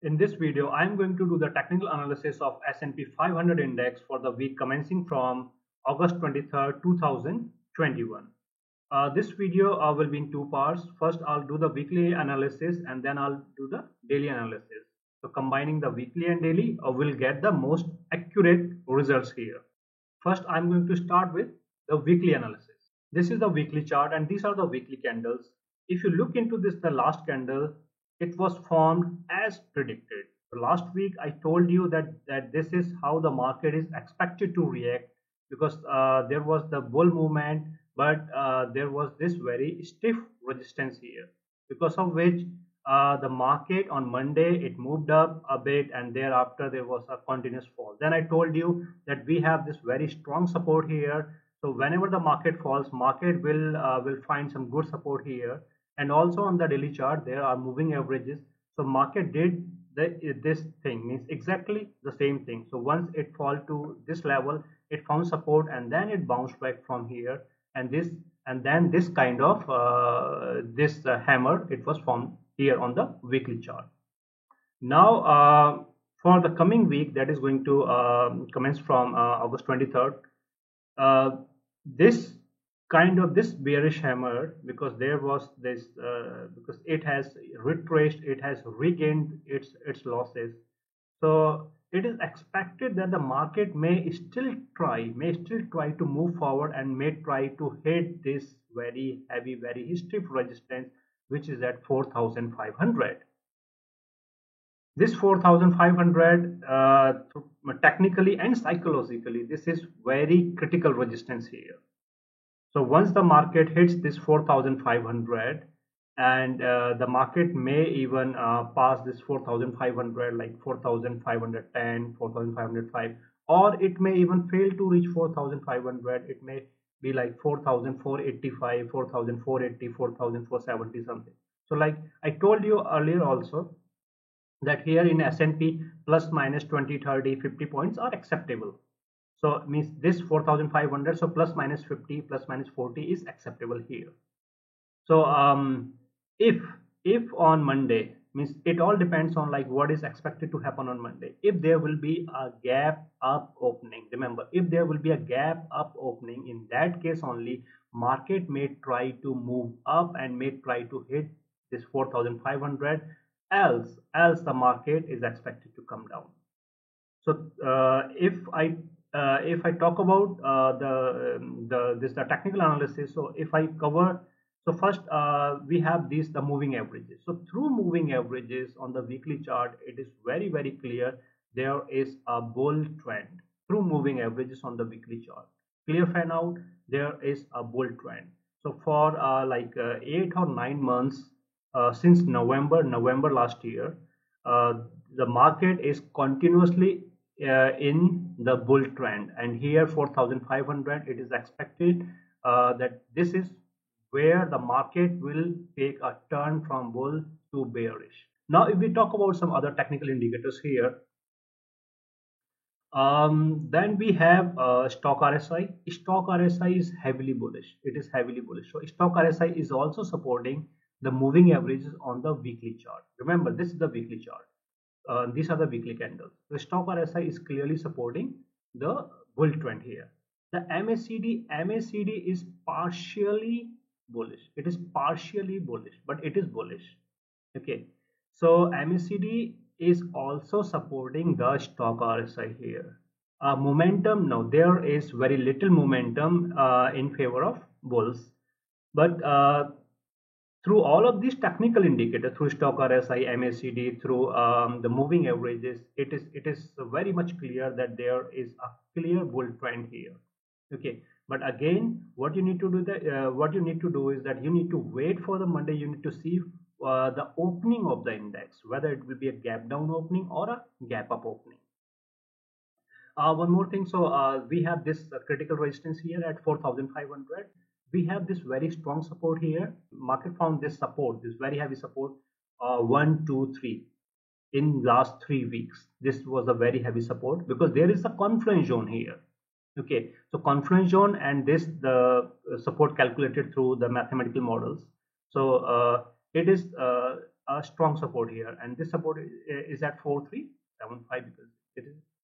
In this video, I am going to do the technical analysis of S&P 500 index for the week commencing from August 23rd, 2021. This video will be in two parts. First, I'll do the weekly analysis and then I'll do the daily analysis. So combining the weekly and daily, we'll get the most accurate results here. First, I'm going to start with the weekly analysis. This is the weekly chart and these are the weekly candles. If you look into this, the last candle, it was formed as predicted. Last week I told you that this is how the market is expected to react, because there was the bull movement, but there was this very stiff resistance here, because of which the market on Monday it moved up a bit and thereafter there was a continuous fall. Then I told you that we have this very strong support here. So whenever the market falls, market will find some good support here. And also on the daily chart there are moving averages. So market did this thing, means exactly the same thing. So once it fall to this level, it found support and then it bounced back from here, and then this kind of hammer, it was formed here on the weekly chart. Now for the coming week, that is going to commence from August 23rd, this kind of this bearish hammer, because there was this because it has retraced, it has regained its losses. So it is expected that the market may still try to move forward and may try to hit this very heavy, very stiff resistance, which is at 4,500. This 4,500 technically and psychologically, this is very critical resistance here. So once the market hits this 4,500, and the market may even pass this 4,500, like 4,510, 4,505, or it may even fail to reach 4,500. It may be like 4,485, 4,480, 4,470 something. So like I told you earlier also, that here in S&P plus minus 20, 30, 50 points are acceptable. So means this 4,500, so plus minus 50, plus minus 40 is acceptable here. So if on Monday, means it all depends on like what is expected to happen on Monday. If there will be a gap up opening, remember, if there will be a gap up opening, in that case only market may try to move up and may try to hit this 4,500, else the market is expected to come down. So if I talk about the technical analysis, so if I cover, so first we have the moving averages. So through moving averages on the weekly chart, it is very, very clear there is a bull trend through moving averages on the weekly chart. Clear fan out, there is a bull trend. So for 8 or 9 months since November last year, the market is continuously in the bull trend, and here 4,500, it is expected that this is where the market will take a turn from bull to bearish. Now if we talk about some other technical indicators here, then we have stock RSI. Stock RSI is heavily bullish. It is heavily bullish. So stock RSI is also supporting the moving averages on the weekly chart. Remember, this is the weekly chart. These are the weekly candles. The stock RSI is clearly supporting the bull trend here. The MACD is partially bullish. It is partially bullish, but it is bullish. Okay, so MACD is also supporting the stock RSI here. Momentum, no, there is very little momentum in favor of bulls, but through all of these technical indicators, through stock RSI, MACD, through the moving averages, it is very much clear that there is a clear bull trend here. Okay, but again, what you need to do is that you need to wait for the Monday. You need to see the opening of the index, whether it will be a gap down opening or a gap up opening. One more thing, so we have this critical resistance here at 4,500. We have this very strong support here. Market found this support, this very heavy support, 1, 2, 3 in last 3 weeks. This was a very heavy support because there is a confluence zone here. Okay, so confluence zone and this the support calculated through the mathematical models. So it is a strong support here, and this support is at 4375 because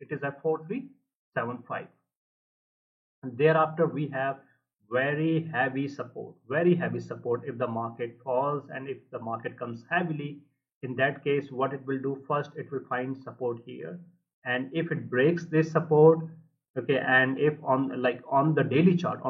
it is at 4375. And thereafter we have very heavy support. If the market falls and if the market comes heavily, in that case what it will do, first it will find support here, and if it breaks this support, okay, and if on the daily chart,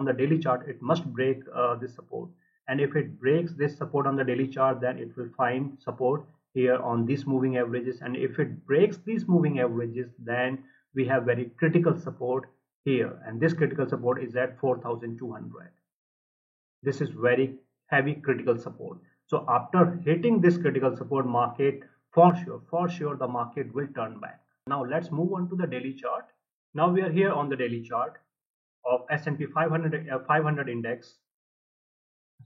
it must break this support, and if it breaks this support on the daily chart, then it will find support here on these moving averages, and if it breaks these moving averages, then we have very critical support here, and this critical support is at 4200. This is very heavy critical support. So after hitting this critical support, market for sure the market will turn back. Now let's move on to the daily chart. Now we are here on the daily chart of S&P 500 index.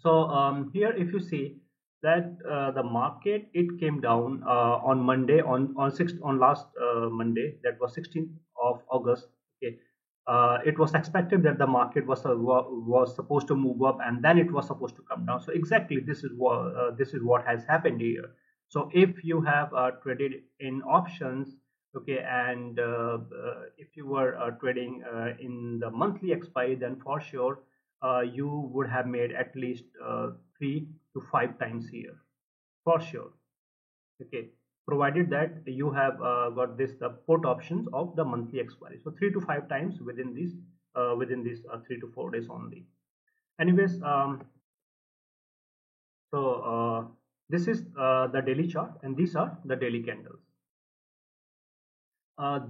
So here if you see that the market, it came down on Monday, on last Monday, that was 16th of August. Okay, it was expected that the market was supposed to move up and then it was supposed to come down. So exactly this is what has happened here. So if you have traded in options, okay, and if you were trading in the monthly expiry, then for sure you would have made at least 3 to 5 times here, for sure. Okay, provided that you have got the put options of the monthly expiry, so 3 to 5 times within these 3 to 4 days only. Anyways, this is the daily chart, and these are the daily candles.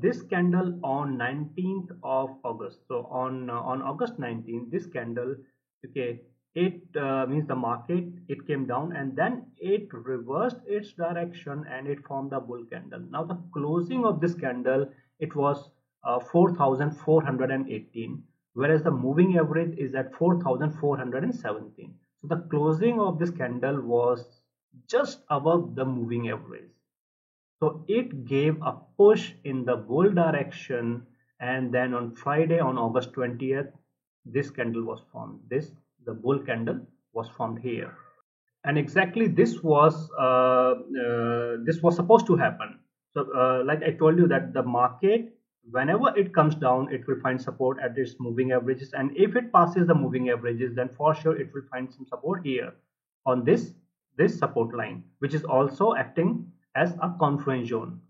This candle on 19th of August, so on August 19th, this candle, okay, it means the market, it came down and then it reversed its direction and it formed a bull candle. Now the closing of this candle, it was 4418, whereas the moving average is at 4417. So the closing of this candle was just above the moving average. So it gave a push in the bull direction, and then on Friday, on August 20th, this candle was formed. The bull candle was formed here, and exactly this was supposed to happen. So, like I told you, that the market, whenever it comes down, it will find support at its moving averages, and if it passes the moving averages, then for sure it will find some support here on this support line, which is also acting as a confluence zone.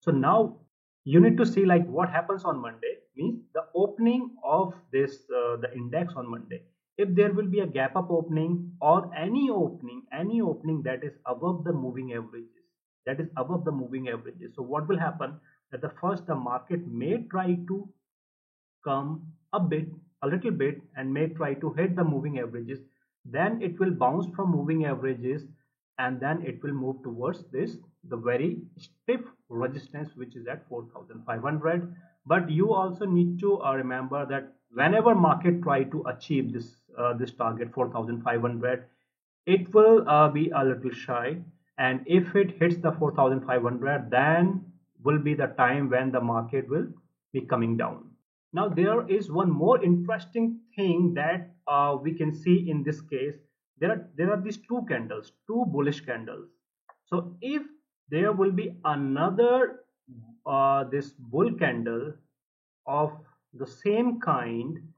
So now you need to see like what happens on Monday, means the opening of this the index on Monday. If there will be a gap up opening or any opening that is above the moving averages, so what will happen, that the first the market may try to come a little bit and may try to hit the moving averages, then it will bounce from moving averages, and then it will move towards the very stiff resistance, which is at 4500. But you also need to remember that whenever market try to achieve this target 4500, it will be a little shy, and if it hits the 4500, then will be the time when the market will be coming down. Now there is one more interesting thing that we can see in this case. There are these two candles, two bullish candles. So if there will be another this bull candle of the same kind,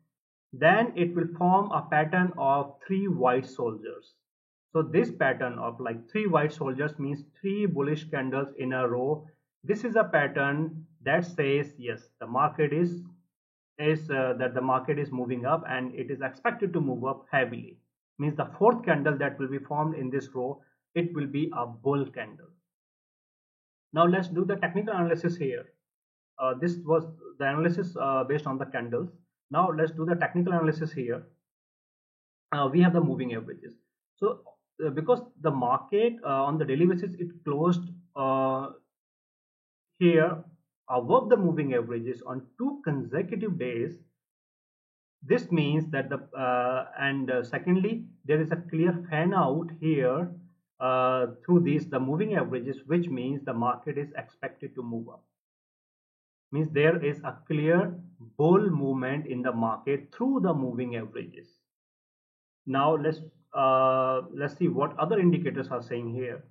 then it will form a pattern of 3 white soldiers. So this pattern of like 3 white soldiers means 3 bullish candles in a row. This is a pattern that says yes, the market is that the market is moving up and it is expected to move up heavily. Means the fourth candle that will be formed in this row, it will be a bull candle. Now let's do the technical analysis here. This was the analysis based on the candles. Now let's do the technical analysis here. We have the moving averages. So because the market on the daily basis, it closed here above the moving averages on 2 consecutive days. This means that secondly, there is a clear fan out here through the moving averages, which means the market is expected to move up. Means there is a clear bull movement in the market through the moving averages. Now let's see what other indicators are saying here.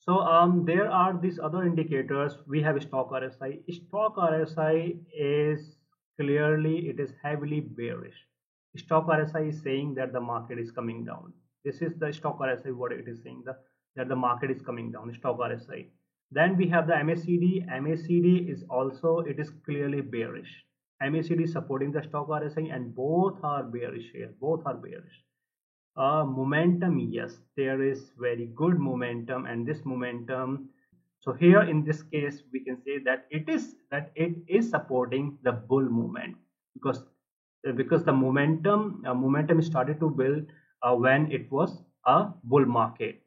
So there are these other indicators. We have stock RSI. Stock RSI is clearly, it is heavily bearish. Stock RSI is saying that the market is coming down. This is the stock RSI, what it is saying, that the market is coming down, stock RSI. Then we have the MACD. MACD is also, it is clearly bearish. MACD is supporting the stock RSI, and both are bearish here. Both are bearish. Momentum, yes, there is very good momentum, and this momentum, so here in this case we can say that it is supporting the bull movement, because the momentum started to build when it was a bull market.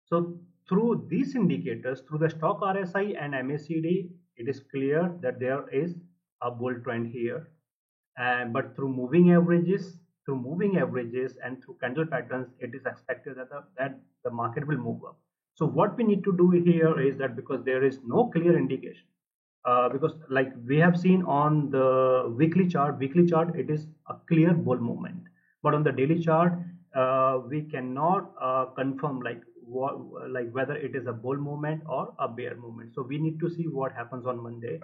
So through these indicators, through the stock RSI and MACD, it is clear that there is a bull trend here. And but through moving averages and through candle patterns, it is expected that the market will move up. So what we need to do here is that, because there is no clear indication, because like we have seen on the weekly chart it is a clear bull movement, but on the daily chart we cannot confirm like whether it is a bull movement or a bear movement. So we need to see what happens on Monday,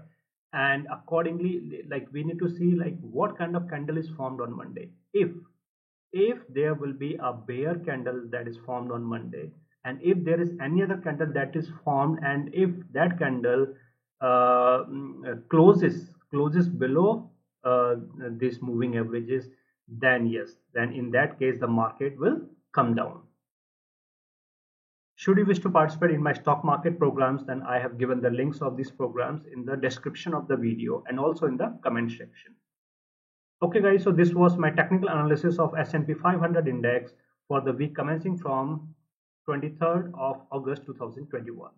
and accordingly, like we need to see like what kind of candle is formed on Monday. If there will be a bear candle that is formed on Monday, and if there is any other candle that is formed, and if that candle closes below these moving averages, then yes, then in that case the market will come down. Should you wish to participate in my stock market programs, then I have given the links of these programs in the description of the video and also in the comment section. Okay guys, so this was my technical analysis of S&P 500 index for the week commencing from 23rd of August 2021.